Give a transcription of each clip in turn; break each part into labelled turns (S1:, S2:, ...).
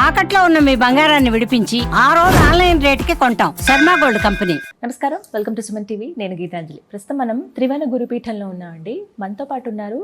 S1: తాకట్లో ఉన్న మీ బంగారాన్ని విడిపించి ఆ రోజు ఆన్లైన్ రేటుకి కొంటాం. Sharma gold company.
S2: నమస్కారం, వెల్కమ్ టు సుమన్ టీవీ. నేను గీతాంజలి. ప్రస్తుతం మనం త్రివేణ గురుపీఠంలో ఉన్నామండి. మనతో పాటు ఉన్నారు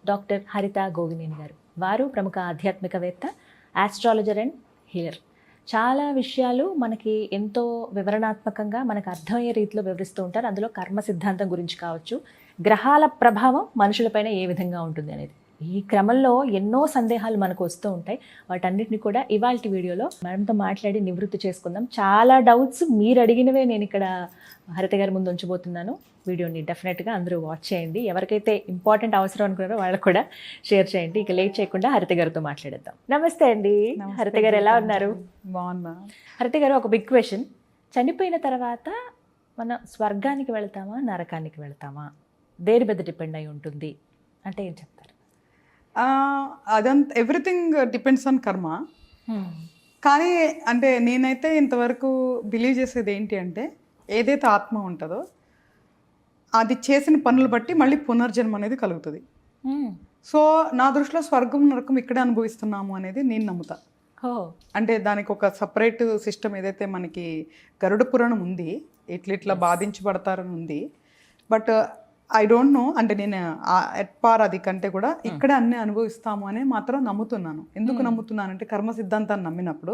S2: డాక్టర్ హరిత గోగినేని గారు. వారు ప్రముఖ ఆధ్యాత్మికవేత్త, ఆస్ట్రాలజర్ అండ్ హీలర్. చాలా విషయాలు మనకి ఎంతో వివరణాత్మకంగా మనకు అర్థమయ్యే రీతిలో వివరిస్తూ ఉంటారు. అందులో కర్మ సిద్ధాంతం గురించి కావచ్చు, గ్రహాల ప్రభావం మనుషులపైన ఏ విధంగా ఉంటుంది అనేది. ఈ క్రమంలో ఎన్నో సందేహాలు మనకు వస్తూ ఉంటాయి. వాటన్నిటిని కూడా ఇవాల్టి వీడియోలో మేడంతో మాట్లాడి నివృత్తి చేసుకుందాం. చాలా డౌట్స్ మీరు అడిగినవే నేను ఇక్కడ హరిత గారి ముందు ఉంచబోతున్నాను. వీడియోని డెఫినెట్గా అందరూ వాచ్ చేయండి. ఎవరికైతే ఇంపార్టెంట్ అవసరం అనుకున్నారో వాళ్ళకు కూడా షేర్ చేయండి. ఇక లేట్ చేయకుండా హరిత గారితో మాట్లాడేద్దాం. నమస్తే అండి. హరిత గారు ఎలా ఉన్నారు?
S3: బాగున్నా.
S2: హరిత గారు, ఒక బిగ్ క్వశ్చన్. చనిపోయిన తర్వాత మనం స్వర్గానికి వెళ్తామా, నరకానికి వెళ్తామా? దేని మీద డిపెండ్ అయి ఉంటుంది అంటే ఏం చెప్తారు?
S3: అదంతా ఎవ్రీథింగ్ డిపెండ్స్ ఆన్ కర్మ. కానీ అంటే నేనైతే ఇంతవరకు బిలీవ్ చేసేది ఏంటి అంటే, ఏదైతే ఆత్మ ఉంటుందో అది చేసిన పనులు బట్టి మళ్ళీ పునర్జన్మ అనేది కలుగుతుంది. సో నా దృష్టిలో స్వర్గం నరకం ఇక్కడే అనుభవిస్తున్నాము అనేది నేను నమ్ముతా. అంటే దానికి ఒక సపరేట్ సిస్టమ్ ఏదైతే మనకి గరుడ పురాణం ఉంది, ఇట్లా బాధించబడతారని ఉంది. బట్ ఐ డోంట్ నో, అంటే నేను ఎట్ పార్ అది కంటే కూడా ఇక్కడే అన్నీ అనుభవిస్తాము అని మాత్రం నమ్ముతున్నాను. ఎందుకు నమ్ముతున్నానంటే, కర్మ సిద్ధాంతాన్ని నమ్మినప్పుడు,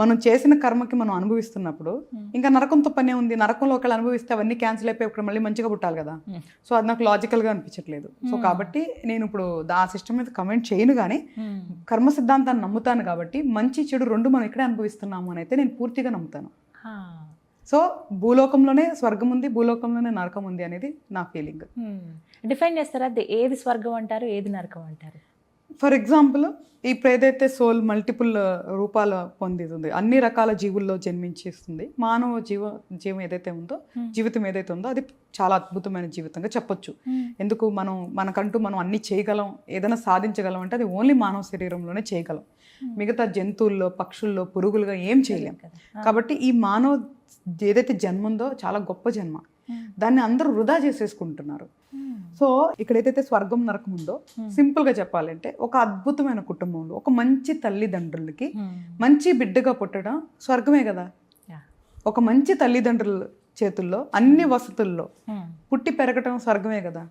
S3: మనం చేసిన కర్మకి మనం అనుభవిస్తున్నప్పుడు ఇంకా నరకంతో పనే ఉంది. నరకంలో ఒకళ్ళు అనుభవిస్తే అవన్నీ క్యాన్సిల్ అయిపోయి ఇప్పుడు మళ్ళీ మంచిగా పుట్టాలి కదా. సో అది నాకు లాజికల్గా అనిపించట్లేదు. సో కాబట్టి నేను ఇప్పుడు ఆ సిస్టమ్ మీద కమెంట్ చేయను. కానీ కర్మ సిద్ధాంతాన్ని నమ్ముతాను కాబట్టి మంచి చెడు రెండు మనం ఇక్కడే అనుభవిస్తున్నాము అని అయితే నేను పూర్తిగా నమ్ముతాను. సో భూలోకంలోనే స్వర్గం ఉంది, భూలోకంలోనే నరకం ఉంది అనేది నా ఫీలింగ్.
S2: డిఫైన్ చేస్తారా ఏది స్వర్గం అంటారు, ఏది నరకం అంటారు?
S3: ఫర్ ఎగ్జాంపుల్, ఇప్పుడు ఏదైతే సోల్ మల్టిపుల్ రూపాలు పొందుతుంది, అన్ని రకాల జీవుల్లో జన్మించేస్తుంది. మానవ జీవం ఏదైతే ఉందో, జీవితం ఏదైతే ఉందో అది చాలా అద్భుతమైన జీవితంగా చెప్పొచ్చు. ఎందుకు మనకంటూ మనం అన్ని చేయగలం, ఏదైనా సాధించగలం అంటే అది ఓన్లీ మానవ శరీరంలోనే చేయగలం. మిగతా జంతువుల్లో, పక్షుల్లో, పురుగులుగా ఏం చేయలేం. కాబట్టి ఈ మానవ ఏదైతే జన్మ ఉందో చాలా గొప్ప జన్మ. దాన్ని అందరూ వృధా చేసేసుకుంటున్నారు. సో ఇక్కడ ఏదైతే స్వర్గం నరకం ఉందో, సింపుల్ గా చెప్పాలంటే, ఒక అద్భుతమైన కుటుంబంలో ఒక మంచి తల్లిదండ్రులకి మంచి బిడ్డగా పుట్టడం స్వర్గమే కదా. ఒక మంచి తల్లిదండ్రుల చేతుల్లో అన్ని వసతుల్లో పుట్టి పెరగటం స్వర్గమే కదా.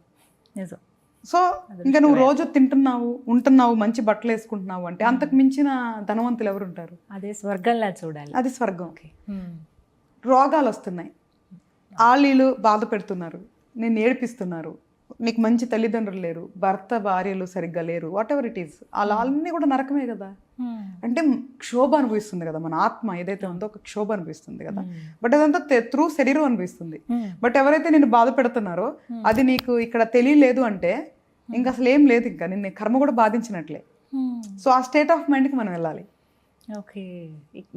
S3: సో ఇంకా నువ్వు రోజు తింటున్నావు, ఉంటున్నావు, మంచి బట్టలు వేసుకుంటున్నావు అంటే అంతకు మించిన ధనవంతులు ఎవరు ఉంటారు?
S2: అదే స్వర్గంలా చూడాలి.
S3: అది స్వర్గం. రోగాలు వస్తున్నాయి, ఆలీలు బాధ పెడుతున్నారు, నేను ఏడిపిస్తున్నారు, నీకు మంచి తల్లిదండ్రులు లేరు, భర్త భార్యలు సరిగ్గా లేరు, వాట్ ఎవర్ ఇట్ ఈస్, అన్నీ కూడా నరకమే కదా. అంటే క్షోభ అనుభవిస్తుంది కదా మన ఆత్మ, ఏదైతే ఉందో ఒక క్షోభ అనిపిస్తుంది కదా. బట్ అదంతా త్రూ శరీరం అనిపిస్తుంది. బట్ ఎవరైతే నేను బాధ పెడుతున్నారో అది నీకు ఇక్కడ తెలియలేదు అంటే ఇంకా అసలు ఏం లేదు, ఇంకా నిన్ను కర్మ కూడా బాధించినట్లే. సో ఆ స్టేట్ ఆఫ్ మైండ్కి మనం వెళ్ళాలి.
S2: ఓకే,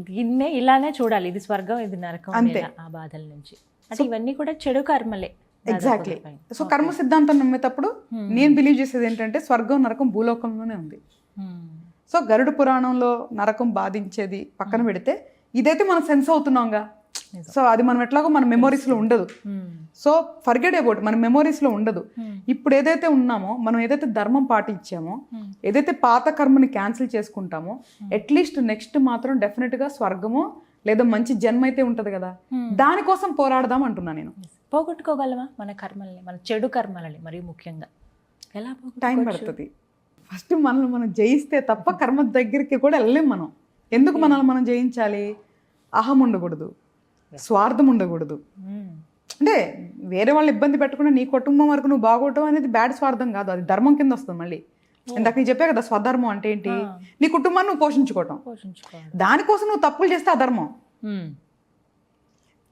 S2: దీన్నే ఇలానే చూడాలి, ఇది స్వర్గం, ఇది నరకం అంతే. ఆ బాధల నుంచి అంటే ఇవన్నీ కూడా చెడు కర్మలే.
S3: ఎగ్జాక్ట్లీ. సో కర్మ సిద్ధాంతం నమ్మేటప్పుడు నేను బిలీవ్ చేసేది ఏంటంటే, స్వర్గం నరకం భూలోకంలోనే ఉంది. సో గరుడ పురాణంలో నరకం బాధించేది పక్కన పెడితే, ఇదైతే మనం సెన్స్ అవుతున్నాంగా. సో అది మనం ఎట్లాగో మన మెమోరీస్లో ఉండదు. సో ఫర్గెట్ అబౌట్, మన మెమోరీస్లో ఉండదు. ఇప్పుడు ఏదైతే ఉన్నామో, మనం ఏదైతే ధర్మం పాటించామో, ఏదైతే పాత కర్మని క్యాన్సిల్ చేసుకుంటామో, అట్లీస్ట్ నెక్స్ట్ మాత్రం డెఫినెట్గా స్వర్గమో లేదా మంచి జన్మ అయితే ఉంటుంది కదా, దానికోసం పోరాడదాం అంటున్నా నేను.
S2: పోగొట్టుకోగలమా మన కర్మల్ని, మన చెడు కర్మలని? మరి ముఖ్యంగా ఎలా
S3: టైం పడుతుంది. ఫస్ట్ మనల్ని మనం జయిస్తే తప్ప కర్మ దగ్గరికి కూడా వెళ్ళలేం మనం. ఎందుకు మనల్ని మనం జయించాలి? అహం ఉండకూడదు, స్వార్థం ఉండకూడదు. అంటే వేరే వాళ్ళు ఇబ్బంది పెట్టకుండా నీ కుటుంబం వరకు నువ్వు బాగోవటం అనేది బ్యాడ్ స్వార్థం కాదు, అది ధర్మం కింద వస్తుంది. మళ్ళీ ఇందాక నేను చెప్పా కదా, స్వధర్మం అంటే ఏంటి? నీ కుటుంబాన్ని నువ్వు పోషించుకోవటం. దానికోసం నువ్వు తప్పులు చేస్తే అధర్మం.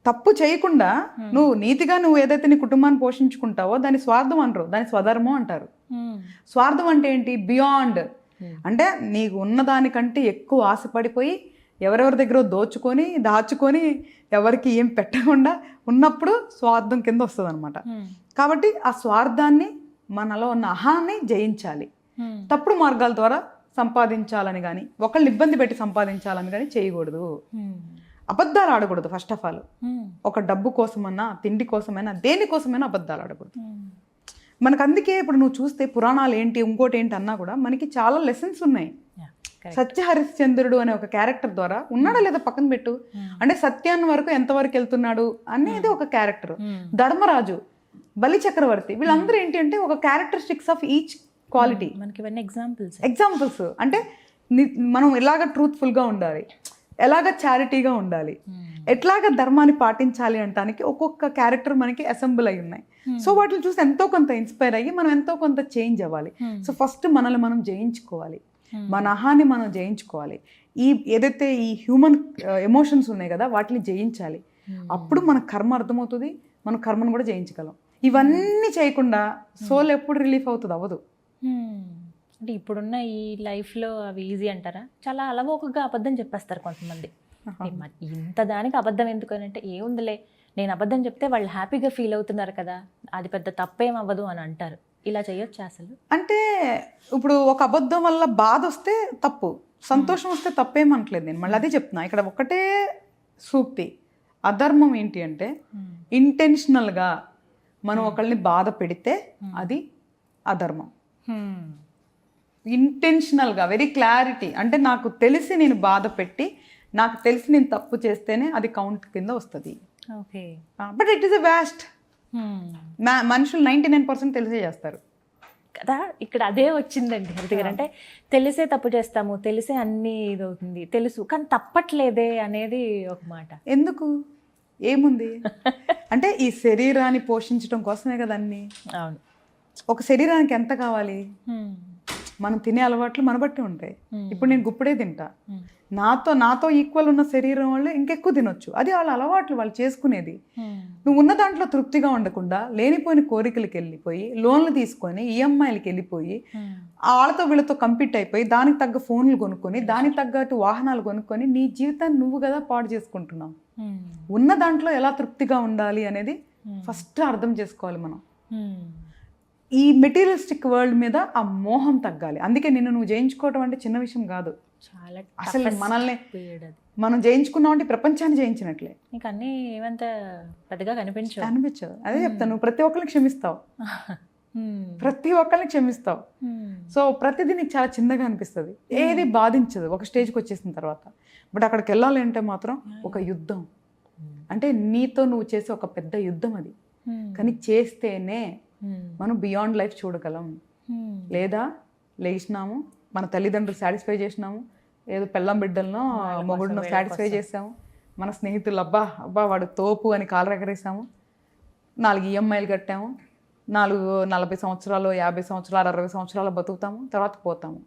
S3: తప్పు చేయకుండా నువ్వు నీతిగా నువ్వు ఏదైతే నీ కుటుంబాన్ని పోషించుకుంటావో దాన్ని స్వార్థం అంటారు, దాన్ని స్వధర్మం అంటారు. స్వార్థం అంటే ఏంటి? బియాండ్, అంటే నీకు ఉన్నదానికంటే ఎక్కువ ఆశపడిపోయి ఎవరెవరి దగ్గర దోచుకొని దాచుకొని ఎవరికి ఏం పెట్టకుండా ఉన్నప్పుడు స్వార్థం కింద వస్తుంది అనమాట. కాబట్టి ఆ స్వార్థాన్ని, మనలో ఉన్న అహాన్ని జయించాలి. తప్పుడు మార్గాల ద్వారా సంపాదించాలని కానీ, ఒకళ్ళు ఇబ్బంది పెట్టి సంపాదించాలని కానీ చేయకూడదు. అబద్ధాలు ఆడకూడదు. ఫస్ట్ ఆఫ్ ఆల్ ఒక డబ్బు కోసమన్నా, తిండి కోసమైనా, దేనికోసమైనా అబద్ధాలు ఆడకూడదు. మనకు అందుకే ఇప్పుడు నువ్వు చూస్తే పురాణాలు ఏంటి, ఇంకోటి ఏంటి అన్నా కూడా మనకి చాలా లెసన్స్ ఉన్నాయి. సత్య హరిశ్చంద్రుడు అనే ఒక క్యారెక్టర్ ద్వారా ఉన్నాడా లేదా పక్కన పెట్టు, అంటే సత్యాన్ని వరకు ఎంతవరకు వెళ్తున్నాడు అనేది ఒక క్యారెక్టర్. ధర్మరాజు, బలి చక్రవర్తి, వీళ్ళందరూ ఏంటి అంటే ఒక క్యారెక్టరిస్టిక్స్ ఆఫ్ ఈచ్ క్వాలిటీ.
S2: మనకి ఇవన్నీ
S3: ఎగ్జాంపుల్స్ అంటే మనం ఎలాగ ట్రూత్ఫుల్గా ఉండాలి, ఎలాగ చారిటీగా ఉండాలి, ఎట్లాగ ధర్మాన్ని పాటించాలి అంటానికి ఒక్కొక్క క్యారెక్టర్ మనకి అసెంబుల్ అయి ఉన్నాయి. సో వాటిని చూసి ఎంతో కొంత ఇన్స్పైర్ అయ్యి మనం ఎంతో కొంత చేంజ్ అవ్వాలి. సో ఫస్ట్ మనల్ని మనం జయించుకోవాలి, మన అహాన్ని మనం జయించుకోవాలి. ఏదైతే ఈ హ్యూమన్ ఎమోషన్స్ ఉన్నాయి కదా వాటిని జయించాలి. అప్పుడు మన కర్మ అర్థమవుతుంది, మన కర్మను కూడా జయించగలం. ఇవన్నీ చేయకుండా సోల్ ఎప్పుడు రిలీఫ్ అవుతుంది? అవ్వదు.
S2: అంటే ఇప్పుడున్న ఈ లైఫ్లో అవి ఈజీ అంటారా? చాలా అలవోకగా అబద్ధం చెప్పేస్తారు కొంతమంది. ఇంత దానికి అబద్ధం ఎందుకు అని అంటే, ఏముందిలే నేను అబద్ధం చెప్తే వాళ్ళు హ్యాపీగా ఫీల్ అవుతున్నారు కదా, అది పెద్ద తప్పేం అవ్వదు అని అంటారు. ఇలా చేయొచ్చా అసలు?
S3: అంటే ఇప్పుడు ఒక అబద్ధం వల్ల బాధ వస్తే తప్పు, సంతోషం వస్తే తప్పేమనట్లేదు నేను. మళ్ళీ అదే చెప్తున్నా, ఇక్కడ ఒకటే సూక్తి. అధర్మం ఏంటి అంటే ఇంటెన్షనల్గా మనం ఒకళ్ళని బాధ పెడితే అది అధర్మం. ఇంటెన్షనల్గా వెరీ క్లారిటీ, అంటే నాకు తెలిసి నేను బాధ పెట్టి నాకు తెలిసి నేను తప్పు చేస్తేనే అది కౌంట్ కింద వస్తుంది.
S2: Okay,
S3: but it is a vast. మనుషులు 99% తెలిసే చేస్తారు
S2: కదా. ఇక్కడ అదే వచ్చిందండి హరిత గారు. అంటే తెలిసే తప్పు చేస్తాము, తెలిసే అన్నీ ఇదవుతుంది, తెలుసు కానీ తప్పట్లేదే అనేది ఒక మాట.
S3: ఎందుకు? ఏముంది అంటే ఈ శరీరాన్ని పోషించడం కోసమే కదా అన్ని.
S2: అవును,
S3: ఒక శరీరానికి ఎంత కావాలి? మనం తినే అలవాట్లు మన బట్టి ఉంటాయి. ఇప్పుడు నేను గుప్పుడే తింటా, నాతో ఈక్వల్ ఉన్న శరీరం వాళ్ళు ఇంకెక్కువ తినొచ్చు. అది వాళ్ళ అలవాట్లు, వాళ్ళు చేసుకునేది. నువ్వు ఉన్న దాంట్లో తృప్తిగా ఉండకుండా లేనిపోయిన కోరికలకి వెళ్ళిపోయి, లోన్లు తీసుకొని ఈఎంఐలకి వెళ్ళిపోయి, వాళ్ళతో వీళ్ళతో కంపీట్ అయిపోయి, దానికి తగ్గ ఫోన్లు కొనుక్కొని, దానికి తగ్గట్టు వాహనాలు కొనుక్కొని నీ జీవితాన్ని నువ్వు కదా పాడు చేసుకుంటున్నావు. ఉన్న దాంట్లో ఎలా తృప్తిగా ఉండాలి అనేది ఫస్ట్ అర్థం చేసుకోవాలి మనం. ఈ మెటీరియలిస్టిక్ వరల్డ్ మీద ఆ మోహం తగ్గాలి. అందుకే నువ్వు జయించుకోవడం అంటే చిన్న విషయం కాదు.
S2: చాలా
S3: అసలు మనల్ని మనం జయించుకున్నాం అంటే ప్రపంచాన్ని జయించినట్లే.
S2: నీకు అన్నీ ఏమంత పెద్దగా కనిపించదు.
S3: అదే చెప్తాను, నువ్వు ప్రతి ఒక్కరిని క్షమిస్తావు, ప్రతి ఒక్కరిని క్షమిస్తావు. సో ప్రతిదీ నీకు చాలా చిన్నగా అనిపిస్తుంది, ఏది బాధించదు ఒక స్టేజ్కి వచ్చేసిన తర్వాత. బట్ అక్కడికి వెళ్ళాలి అంటే మాత్రం ఒక యుద్ధం, అంటే నీతో నువ్వు చేసే ఒక పెద్ద యుద్ధం అది. కానీ చేస్తేనే మనం బియాండ్ లైఫ్ చూడగలం. లేదా లేచినాము, మన తల్లిదండ్రులు సాటిస్ఫై చేసినాము, ఏదో పెళ్ళం బిడ్డలను మొగుడును సాటిస్ఫై చేసాము, మన స్నేహితులు అబ్బా వాడు తోపు అని కాలు ఎగరేసాము, 4 ఈఎంఐలు కట్టాము, 40 సంవత్సరాలు 50 సంవత్సరాలు 60 సంవత్సరాలు బతుకుతాము, తర్వాత పోతాము.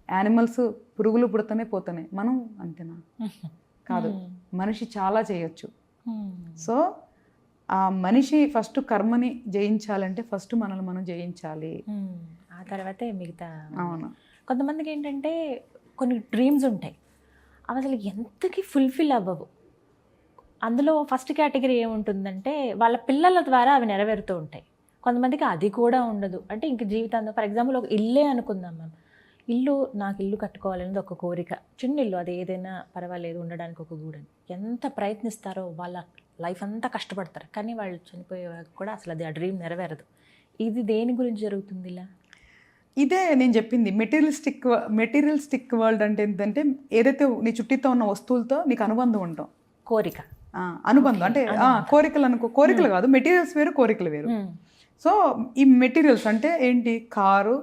S3: యానిమల్స్ పురుగులు పుడుతూనే పోతున్నాయి, మనం అంతేనా? కాదు, మనిషి చాలా చేయొచ్చు. సో ఆ మనిషి ఫస్ట్ కర్మని జయించాలంటే ఫస్ట్ మనల్ని మనం జయించాలి,
S2: ఆ తర్వాతే మిగతా.
S3: అవును.
S2: కొంతమందికి ఏంటంటే కొన్ని డ్రీమ్స్ ఉంటాయి, అవి అసలు ఎంతకి ఫుల్ఫిల్ అవ్వవు. అందులో ఫస్ట్ కేటగిరీ ఏముంటుందంటే వాళ్ళ పిల్లల ద్వారా అవి నెరవేరుతూ ఉంటాయి. కొంతమందికి అది కూడా ఉండదు. అంటే ఇంక జీవితాంతం, ఫర్ ఎగ్జాంపుల్ ఒక ఇల్లే అనుకుందాం మనం, నాకు ఇల్లు కట్టుకోవాలనేది ఒక కోరిక, చిన్న ఇల్లు, అది ఏదైనా పర్వాలేదు ఉండడానికి ఒక గూడని. ఎంత ప్రయత్నిస్తారో, వాళ్ళ లైఫ్ అంతా కష్టపడతారు, కానీ వాళ్ళు చనిపోయే కూడా అసలు అది ఆ డ్రీమ్ నెరవేరదు. ఇది దేని గురించి జరుగుతుంది ఇలా?
S3: ఇదే నేను చెప్పింది, మెటీరియలిస్టిక్ వరల్డ్ అంటే ఏంటంటే ఏదైతే నీ చుట్టూతో ఉన్న వస్తువులతో నీకు అనుబంధం ఉంటాం,
S2: కోరిక,
S3: అనుబంధం. అంటే కోరికలు కాదు, మెటీరియల్స్ వేరు, కోరికలు వేరు. సో ఈ మెటీరియల్స్ అంటే ఏంటి? కారు,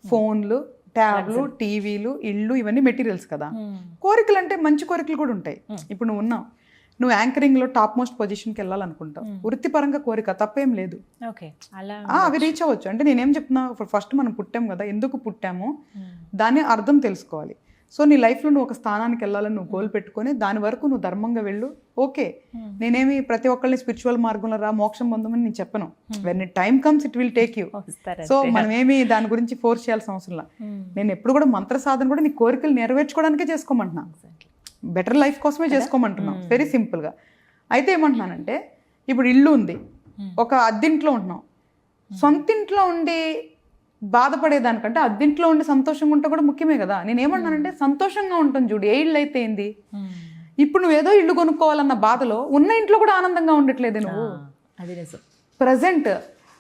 S3: ఫోన్లు, ట్యాబ్లు, టీవీలు, ఇళ్ళు, ఇవన్నీ మెటీరియల్స్ కదా. కోరికలు అంటే మంచి కోరికలు కూడా ఉంటాయి. ఇప్పుడు నువ్వు యాంకరింగ్లో టాప్ మోస్ట్ పొజిషన్కి వెళ్ళాలనుకుంటావు, వృత్తిపరంగా కోరిక, తప్పేం లేదు, అవి రీచ్ అవ్వచ్చు. అంటే నేనేం చెప్తున్నా, ఫస్ట్ మనం పుట్టాం కదా, ఎందుకు పుట్టామో దాన్ని అర్థం తెలుసుకోవాలి. సో నీ లైఫ్లో నువ్వు ఒక స్థానానికి వెళ్ళాలని నువ్వు గోల్ పెట్టుకొని దాని వరకు నువ్వు ధర్మంగా వెళ్ళు. ఓకే, నేనేమి ప్రతి ఒక్కరిని స్పిరిచువల్ మార్గంలో రా మోక్షం పొందమని నేను చెప్పను. When it time comes it will take you. So మనమేమి దాని గురించి ఫోర్స్ చేయాల్సిన అవసరం లేదు. నేను ఎప్పుడు కూడా మంత్ర సాధన కూడా నీ కోరికలు నెరవేర్చుకోవడానికే చేసుకోమంటున్నా, బెటర్ లైఫ్ కోసమే చేసుకోమంటున్నాం, వెరీ సింపుల్గా. అయితే ఏమంటున్నానంటే, ఇప్పుడు ఇల్లు ఉంది, ఒక అద్దెంట్లో ఉంటున్నాం, సొంతింట్లో ఉండి బాధపడేదానికంటే అద్దెంట్లో ఉండి సంతోషంగా ఉంటే కూడా ముఖ్యమే కదా. నేనేమన్నానంటే సంతోషంగా ఉంటాను చూడు, ఏ ఇల్లు అయితే ఏంది. ఇప్పుడు నువ్వు ఏదో ఇల్లు కొనుక్కోవాలన్న బాధలో ఉన్న ఇంట్లో కూడా ఆనందంగా ఉండట్లేదు నువ్వు. ప్రజెంట్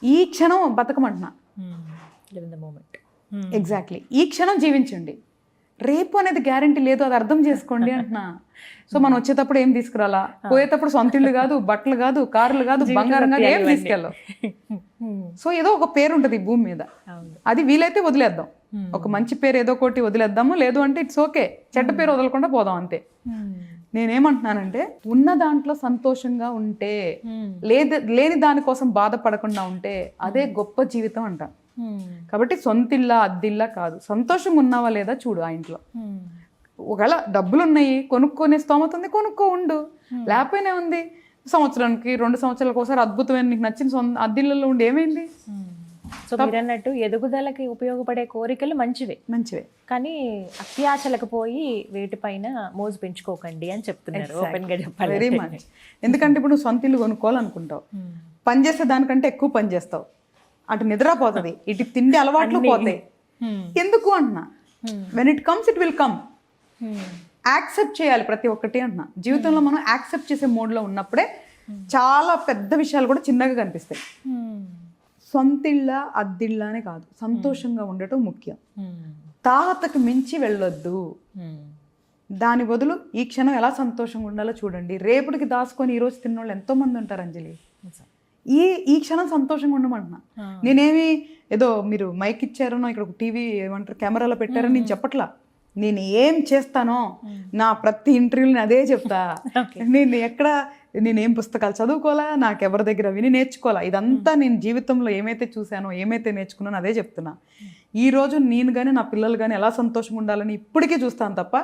S3: ఈ క్షణం బతకమంటున్నా, ఎగ్జాక్ట్లీ ఈ క్షణం జీవించండి. రేపు అనేది గ్యారంటీ లేదు, అది అర్థం చేసుకోండి అంటున్నా. సో మనం వచ్చేటప్పుడు ఏం తీసుకురాలా, పోయేటప్పుడు సొంత ఇల్లు కాదు, బట్టలు కాదు, కార్లు కాదు, బంగారం కాదు, ఏం తీసుకెళ్ళాం. సో ఏదో ఒక పేరు ఉంటుంది ఈ భూమి మీద, అది వీలైతే వదిలేద్దాం. ఒక మంచి పేరు ఏదో ఒకటి వదిలేద్దాము, లేదు అంటే ఇట్స్ ఓకే, చెడ్డ పేరు వదలకుండా పోదాం అంతే. నేనేమంటున్నానంటే ఉన్న దాంట్లో సంతోషంగా ఉంటే, లేని దానికోసం బాధపడకుండా ఉంటే అదే గొప్ప జీవితం అంట. కాబట్టి సొంతిల్లా అద్దిల్లా కాదు, సంతోషంగా ఉన్నావా లేదా చూడు ఆ ఇంట్లో. ఒకవేళ డబ్బులు ఉన్నాయి, కొనుక్కొనే స్తోమత ఉంది, కొనుక్కో ఉండు. లేకపోయినా ఉంది, సంవత్సరానికి 2 సంవత్సరాలకు ఒకసారి అద్భుతమైన నీకు నచ్చిన అద్దిళ్ళలో ఉండి ఏమైంది.
S2: సో మీరు అన్నట్టు ఎదుగుదలకి ఉపయోగపడే కోరికలు మంచివే, కానీ అత్యాశలకు పోయి వేటిపైన మోజు పెంచుకోకండి అని చెప్తున్నారు. ఓపెన్ గా చెప్పాలి.
S3: Very much. ఎందుకంటే ఇప్పుడు నువ్వు సొంత ఇల్లు కొనుక్కోవాలనుకుంటావు, పని చేసే దానికంటే ఎక్కువ పని చేస్తావు, అటు నిద్రపోతుంది, ఇటు తిండి అలవాట్లు పోతాయి. ఎందుకు అంటున్నా, when it comes it will come. Accept చేయాలి ప్రతి ఒక్కటి అంటున్నా. జీవితంలో మనం యాక్సెప్ట్ చేసే మోడ్లో ఉన్నప్పుడే చాలా పెద్ద విషయాలు కూడా చిన్నగా కనిపిస్తాయి. సొంతిళ్ళ అద్దిళ్ళ అనే కాదు, సంతోషంగా ఉండటం ముఖ్యం. తాహతకు మించి వెళ్ళొద్దు. దాని బదులు ఈ క్షణం ఎలా సంతోషంగా ఉండాలో చూడండి. రేపటికి దాచుకొని ఈరోజు తిన్నోళ్ళు ఎంతో మంది ఉంటారు అంజలి. ఈ క్షణం సంతోషంగా ఉండమంటున్నా. నేనేమి ఏదో మీరు మైక్ ఇచ్చారనో ఇక్కడ ఒక టీవీ ఏమంటారు కెమెరాలో పెట్టారని నేను చెప్పట్లా. నేను ఏం చేస్తానో నా ప్రతి ఇంటర్వ్యూని అదే చెప్తా. నేనేం పుస్తకాలు చదువుకోవాలా, నాకెవరి దగ్గర విని నేర్చుకోవాలా, ఇదంతా నేను జీవితంలో ఏమైతే చూశానో ఏమైతే నేర్చుకున్నానో అదే చెప్తున్నా. ఈ రోజు నేను కానీ నా పిల్లలు కానీ ఎలా సంతోషంగా ఉండాలని ఇప్పటికీ చూస్తాను తప్ప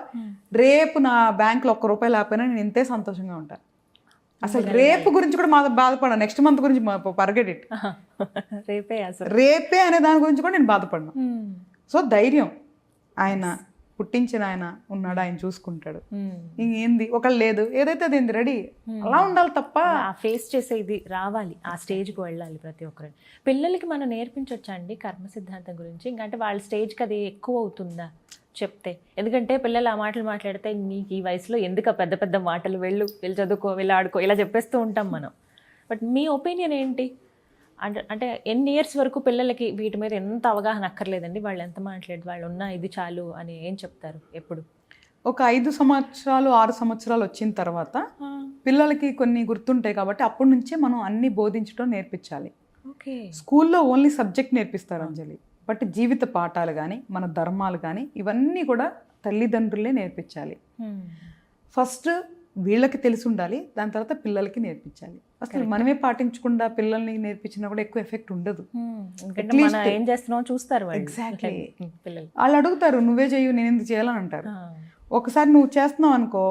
S3: రేపు నా బ్యాంకులో ₹1 లేకపోయినా నేను ఇంతే సంతోషంగా ఉంటాను. అసలు రేపు గురించి కూడా బాధపడను, నెక్స్ట్ మంత్ గురించి ఫర్గెట్ ఇట్. రేపే అనే దాని గురించి కూడా నేను బాధపడను. సో ధైర్యం, ఆయన పుట్టించిన ఆయన ఉన్నాడు, ఆయన చూసుకుంటాడు. ఇంకేంది ఒకళ్ళు లేదు, ఏదైతే అదేంది రెడీ, అలా ఉండాలి తప్ప
S2: ఫేస్ చేసే ఇది రావాలి, ఆ స్టేజ్కి వెళ్ళాలి ప్రతి ఒక్కరు. పిల్లలకి మనం నేర్పించవచ్చా అండి కర్మ సిద్ధాంతం గురించి? ఇంకంటే వాళ్ళ స్టేజ్కి అది ఎక్కువ అవుతుందా చెప్తే? ఎందుకంటే పిల్లలు ఆ మాటలు మాట్లాడితే నీకు ఈ వయసులో ఎందుకు పెద్ద పెద్ద మాటలు, వెళ్ళి చదువుకో, వెళ్ళి ఆడుకో, ఇలా చెప్పేస్తూ ఉంటాం మనం. బట్ మీ ఒపీనియన్ ఏంటి? అంటే ఎన్ని ఇయర్స్ వరకు పిల్లలకి వీటి మీద ఎంత అవగాహన అక్కర్లేదండి, వాళ్ళు ఎంత మాట్లాడి వాళ్ళు ఉన్నా ఇది చాలు అని ఏం చెప్తారు? ఎప్పుడు
S3: ఒక 5 సంవత్సరాలు 6 సంవత్సరాలు వచ్చిన తర్వాత పిల్లలకి కొన్ని గుర్తుంటాయి కాబట్టి అప్పటి నుంచే మనం అన్ని బోధించడం నేర్పించాలి. స్కూల్లో ఓన్లీ సబ్జెక్ట్ నేర్పిస్తారు అంజలి, బట్ జీవిత పాఠాలు కానీ మన ధర్మాలు కానీ ఇవన్నీ కూడా తల్లిదండ్రులే నేర్పించాలి. ఫస్ట్ వీళ్ళకి తెలిసి ఉండాలి, దాని తర్వాత పిల్లలకి నేర్పించాలి. అసలు మనమే పాటించకుండా పిల్లల్ని నేర్పించినా కూడా ఎక్కువ ఎఫెక్ట్ ఉండదు.
S2: ఏం చేస్తున్నావు చూస్తారు.
S3: ఎగ్జాక్ట్లీ. వాళ్ళు అడుగుతారు నువ్వే చెయ్యి, నేను ఎందుకు చేయాలని అంటారు. ఒకసారి నువ్వు చేస్తున్నావు అనుకో,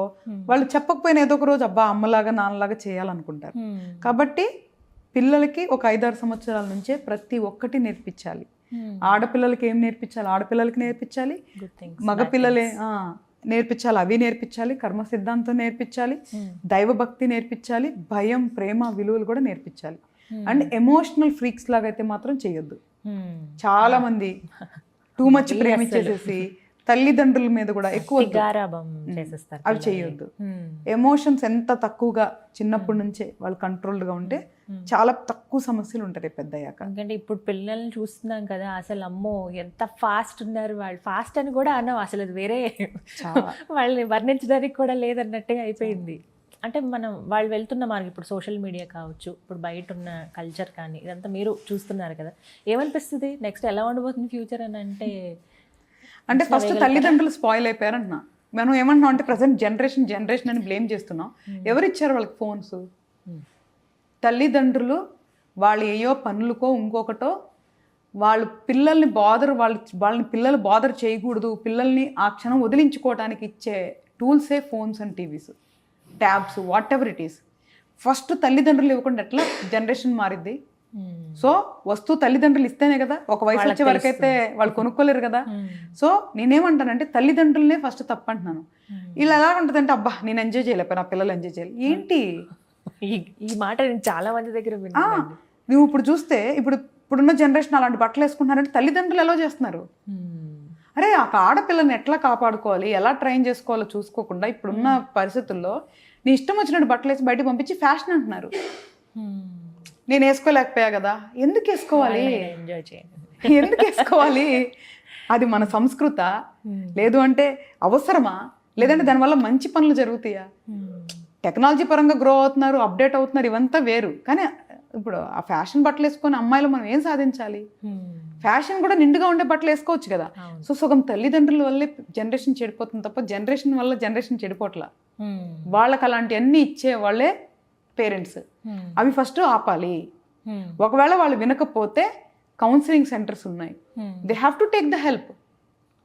S3: వాళ్ళు చెప్పకపోయినా ఏదో ఒక రోజు అబ్బా అమ్మలాగా నాన్నలాగా చేయాలనుకుంటారు. కాబట్టి పిల్లలకి ఒక 5-6 సంవత్సరాల నుంచే ప్రతి ఒక్కటి నేర్పించాలి. ఆడపిల్లలకి ఏం నేర్పించాలి ఆడపిల్లలకి నేర్పించాలి, మగపిల్లలే నేర్పించాలి, అవి నేర్పించాలి, కర్మ సిద్ధాంతం నేర్పించాలి, దైవభక్తి నేర్పించాలి, భయం, ప్రేమ, విలువలు కూడా నేర్పించాలి. అండ్ ఎమోషనల్ ఫ్రీక్స్ లాగా అయితే మాత్రం చేయొద్దు. చాలా మంది టూ మచ్ ప్రేమించేసేసి తల్లిదండ్రుల మీద కూడా ఎక్కువ అవి చేయొద్దు. ఎమోషన్స్ ఎంత తక్కువగా చిన్నప్పటి నుంచే వాళ్ళు కంట్రోల్డ్గా ఉంటే చాలా తక్కువ సమస్యలు ఉంటాయి పెద్ద అయ్యాక.
S2: ఎందుకంటే ఇప్పుడు పిల్లల్ని చూస్తున్నాం కదా, అసలు అమ్మో ఎంత ఫాస్ట్ ఉన్నారు వాళ్ళు. ఫాస్ట్ అని కూడా అన్నాం, అసలు అది వేరే వాళ్ళని వర్ణించడానికి కూడా లేదన్నట్టుగా అయిపోయింది. అంటే వాళ్ళు వెళ్తున్న మార్గం ఇప్పుడు సోషల్ మీడియా కావచ్చు, ఇప్పుడు బయట ఉన్న కల్చర్ కానీ ఇదంతా మీరు చూస్తున్నారు కదా, ఏమనిపిస్తుంది నెక్స్ట్ ఎలా ఉండబోతుంది ఫ్యూచర్ అని?
S3: అంటే ఫస్ట్ తల్లిదండ్రులు స్పాయిల్ అయిపోయారంటున్నా. మనం ఏమంటున్నాం అంటే ప్రజెంట్ జనరేషన్ అని బ్లేమ్ చేస్తున్నాం. ఎవరిచ్చారు వాళ్ళకి ఫోన్స్? తల్లిదండ్రులు వాళ్ళు ఏయో పనులకో ఇంకొకటో వాళ్ళు పిల్లల్ని వాళ్ళని పిల్లలు బాదర్ చేయకూడదు, పిల్లల్ని ఆ క్షణం వదిలించుకోవడానికి ఇచ్చే టూల్సే phones and TVs, tabs, whatever it is. First తల్లిదండ్రులు ఇవ్వకుండా ఎట్లా జనరేషన్ మారిద్ది? సో వస్తువు తల్లిదండ్రులు ఇస్తేనే కదా, ఒక వయసు వచ్చే వరకు అయితే వాళ్ళు కొనుక్కోలేరు కదా. సో నేనేమంటానంటే తల్లిదండ్రులనే ఫస్ట్ తప్పంటున్నాను. ఇలా ఎలా ఉంటుంది అంటే అబ్బా నేను ఎంజాయ్ చేయలేకపోయినా, నా పిల్లలు ఎంజాయ్ చేయాలి ఏంటి?
S2: ఈ మాట నేను చాలా మంది దగ్గర
S3: నువ్వు ఇప్పుడు చూస్తే ఇప్పుడున్న జనరేషన్ అలాంటి బట్టలు వేసుకుంటున్నారంటే తల్లిదండ్రులు ఎలా చేస్తున్నారు? అరే ఆ ఆడపిల్లని ఎట్లా కాపాడుకోవాలి, ఎలా ట్రైన్ చేసుకోవాలో చూసుకోకుండా ఇప్పుడున్న పరిస్థితుల్లో నీ ఇష్టం వచ్చినట్టు బట్టలు వేసి బయటకు పంపించి ఫ్యాషన్ అంటున్నారు. నేను వేసుకోలేకపోయా కదా, ఎందుకు వేసుకోవాలి? ఎందుకు వేసుకోవాలి? అది మన సంస్కృత, లేదు అంటే అవసరమా, లేదంటే దానివల్ల మంచి పనులు జరుగుతాయా? టెక్నాలజీ పరంగా గ్రో అవుతున్నారు, అప్డేట్ అవుతున్నారు, ఇవంతా వేరు. కానీ ఇప్పుడు ఆ ఫ్యాషన్ బట్టలు వేసుకొని అమ్మాయిలు మనం ఏం సాధించాలి? ఫ్యాషన్ కూడా నిండుగా ఉండే బట్టలు వేసుకోవచ్చు కదా. సో సగం తల్లిదండ్రుల వల్లే జనరేషన్ చెడిపోతుంది తప్ప జనరేషన్ వల్ల జనరేషన్ చెడిపోట్లా. వాళ్ళకి అలాంటివన్నీ ఇచ్చే వాళ్ళే పేరెంట్స్. అవి ఫస్ట్ ఆపాలి. ఒకవేళ వాళ్ళు వినకపోతే కౌన్సిలింగ్ సెంటర్స్ ఉన్నాయి, they have to take the help.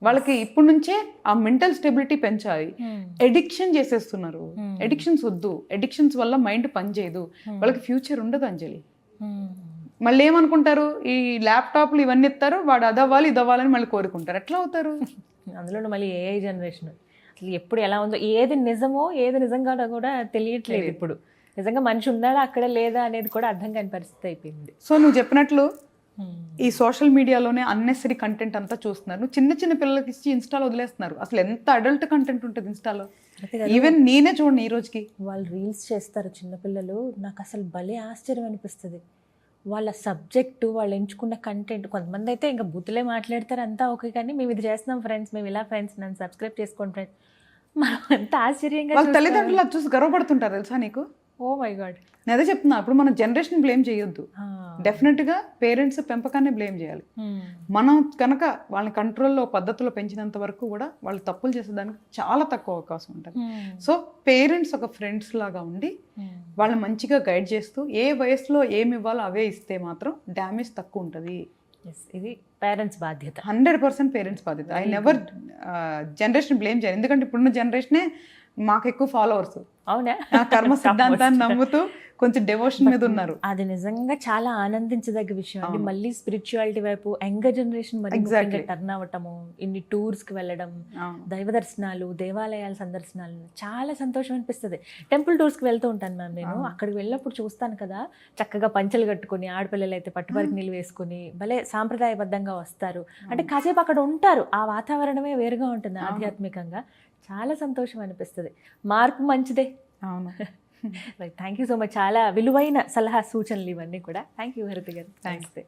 S3: వాళ్ళకి ఇప్పటి నుంచే ఆ మెంటల్ స్టెబిలిటీ పెంచాలి. ఎడిక్షన్ చేసేస్తున్నారు. ఎడిక్షన్స్ వద్దు. ఎడిక్షన్స్ వల్ల మైండ్ పనిచేయదు, వాళ్ళకి ఫ్యూచర్ ఉండదు అంజలి. మళ్ళీ ఏమనుకుంటారు, ఈ ల్యాప్టాప్లు ఇవన్నీ ఇస్తారు, వాడు అదవ్వాలి ఇదవ్వాలని మళ్ళీ కోరుకుంటారు. ఎట్లా అవుతారు?
S2: అందులో మళ్ళీ ఏఐ జనరేషన్ అసలు ఎప్పుడు ఎలా ఉందో, ఏది నిజమో ఏది నిజంగా కూడా తెలియట్లేదు. ఇప్పుడు నిజంగా మనిషి ఉన్నాడా అక్కడ లేదా అనేది కూడా అర్థం కాని పరిస్థితి అయిపోయింది.
S3: సో నువ్వు చెప్పినట్లు ఈ సోషల్ మీడియాలోనే అన్నెసరీ కంటెంట్ అంతా చూస్తున్నారు. నువ్వు చిన్న చిన్న పిల్లలకి ఇచ్చి ఇన్స్టాలో వదిలేస్తున్నారు. అసలు ఎంత అడల్ట్ కంటెంట్ ఉంటుంది ఇన్స్టాలో. ఈవెన్ నేనే చూడండి ఈ రోజుకి
S2: వాళ్ళు రీల్స్ చేస్తారు చిన్నపిల్లలు. నాకు అసలు భలే ఆశ్చర్యం అనిపిస్తుంది. వాళ్ళ సబ్జెక్టు, వాళ్ళు ఎంచుకున్న కంటెంట్. కొంతమంది అయితే ఇంకా బూతులే మాట్లాడతారు, అంతా ఓకే, కానీ మేము ఇది చేస్తున్నాం ఫ్రెండ్స్, మేము ఇలా ఫ్రెండ్స్, నన్ను సబ్స్క్రైబ్ చేసుకోండి ఫ్రెండ్స్. మనం ఎంత ఆశ్చర్యంగా
S3: వాళ్ళ తల్లిదండ్రులు అది చూసి గర్వపడుతుంటారు తెలుసా నీకు?
S2: Oh my god.
S3: నేను అదే చెప్తున్నా. అప్పుడు మనం జనరేషన్ బ్లేమ్ చేయొద్దు. డెఫినెట్గా పేరెంట్స్ పెంపకాన్ని బ్లేమ్ చేయాలి. మనం కనుక వాళ్ళని కంట్రోల్లో పద్ధతిలో పెంచినంత వరకు కూడా వాళ్ళు తప్పులు చేసేదానికి చాలా తక్కువ అవకాశం ఉంటుంది. సో పేరెంట్స్ ఒక ఫ్రెండ్స్ లాగా ఉండి వాళ్ళని మంచిగా గైడ్ చేస్తూ ఏ వయసులో ఏమి ఇవ్వాలో అవే ఇస్తే మాత్రం డ్యామేజ్ తక్కువ ఉంటుంది.
S2: ఇది పేరెంట్స్ బాధ్యత,
S3: 100% పేరెంట్స్ బాధ్యత. ఐ నెవర్ జనరేషన్ బ్లేమ్ చేయాలి. ఎందుకంటే ఇప్పుడున్న జనరేషనే మాకు ఎక్కువ ఫాలోవర్స్.
S2: అవునా?
S3: కర్మ సిద్ధాంతాన్ని నమ్ముతూ కొంచెం డెవోషన్ మీద ఉన్నారు.
S2: అది నిజంగా చాలా ఆనందించదగ్గ విషయం అండి. మళ్ళీ స్పిరిచువాలిటీ వైపు యంగర్ జనరేషన్ మరి టర్న్ అవ్వటము, ఇన్ని టూర్స్ కి వెళ్ళడం, దైవ దర్శనాలు, దేవాలయాల సందర్శనాలు, చాలా సంతోషం అనిపిస్తుంది. టెంపుల్ టూర్స్ కి వెళ్తూ ఉంటాను మ్యామ్ నేను. అక్కడికి వెళ్ళినప్పుడు చూస్తాను కదా, చక్కగా పంచలు కట్టుకుని ఆడపిల్లలు అయితే పట్టుబరికి నీళ్ళు వేసుకుని భలే సాంప్రదాయబద్ధంగా వస్తారు. అంటే కాసేపు అక్కడ ఉంటారు, ఆ వాతావరణమే వేరుగా ఉంటుంది ఆధ్యాత్మికంగా. చాలా సంతోషం అనిపిస్తుంది. మార్పు మంచిదే.
S3: అవును.
S2: Thank you so much. చాలా విలువైన సలహా సూచనలు ఇవన్నీ కూడా. థ్యాంక్ యూ హరిత గారు.
S3: థ్యాంక్స్.